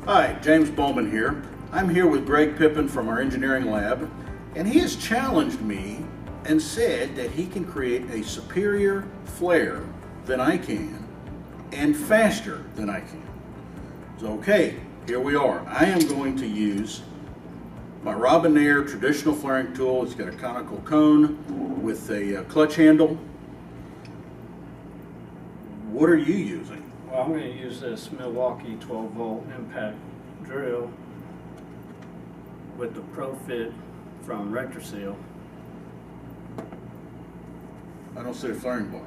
Hi, James Bowman here. I'm here with Greg Pippin from our engineering lab, and he has challenged me and said that he can create a superior flare than I can and faster than I can. So okay, here we are. I am going to use my Robinair traditional flaring tool. It's got a conical cone with a clutch handle. What are you using? Well, I'm going to use this Milwaukee 12-volt impact drill with the ProFit from RectorSeal. I don't see a flaring bar.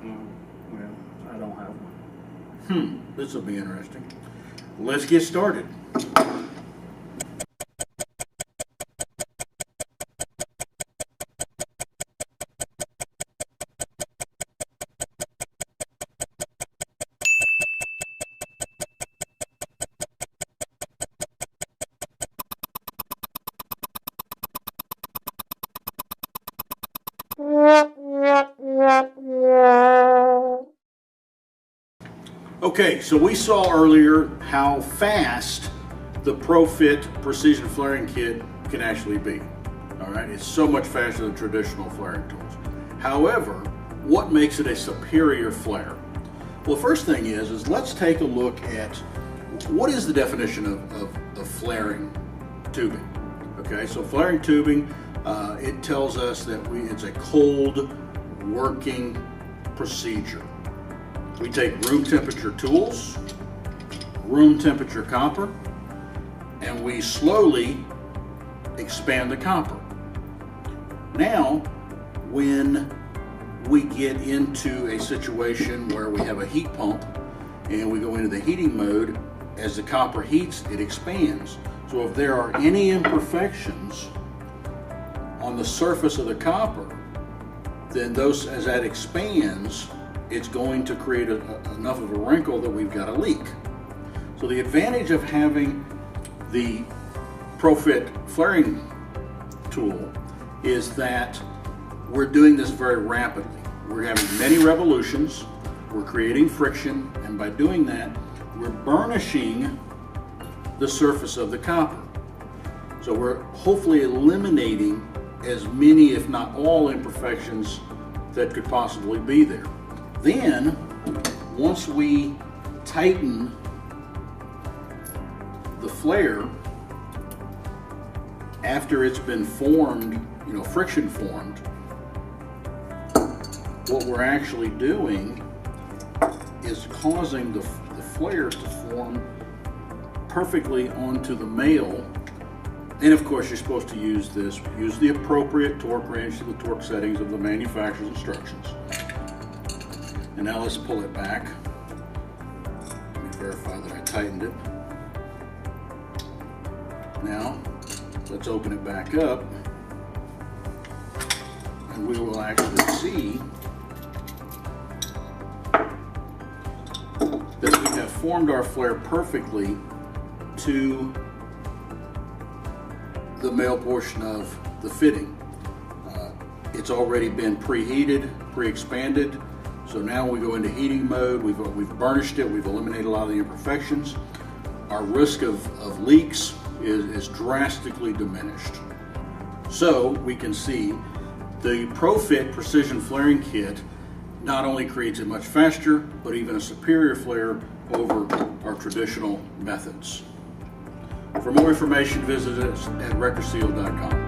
Well, I don't have one. This will be interesting. Let's get started. Okay, so we saw earlier how fast the ProFit Precision Flaring Kit can actually be. All right, it's so much faster than traditional flaring tools. However, what makes it a superior flare? Well, first thing is let's take a look at what is the definition of flaring tubing. Okay, so flaring tubing, it tells us that it's a cold working procedure. We take room temperature tools, room temperature copper, and we slowly expand the copper. Now, when we get into a situation where we have a heat pump and we go into the heating mode, as the copper heats, it expands. So if there are any imperfections on the surface of the copper, then as that expands, it's going to create enough of a wrinkle that we've got a leak. So the advantage of having the ProFit flaring tool is that we're doing this very rapidly. We're having many revolutions, we're creating friction, and by doing that, we're burnishing the surface of the copper. So we're hopefully eliminating as many, if not all, imperfections that could possibly be there. Then, once we tighten the flare, after it's been formed, friction formed, what we're actually doing is causing the flare to form perfectly onto the male. And of course, you're supposed to use the appropriate torque range to the torque settings of the manufacturer's instructions. And now let's pull it back. Let me verify that I tightened it. Now, let's open it back up, and we will actually see that we have formed our flare perfectly to the male portion of the fitting. It's already been preheated, pre-expanded. So now we go into heating mode, we've burnished it, we've eliminated a lot of the imperfections. Our risk of leaks is drastically diminished. So we can see the ProFit Precision Flaring Kit not only creates it much faster, but even a superior flare over our traditional methods. For more information, visit us at RectorSeal.com.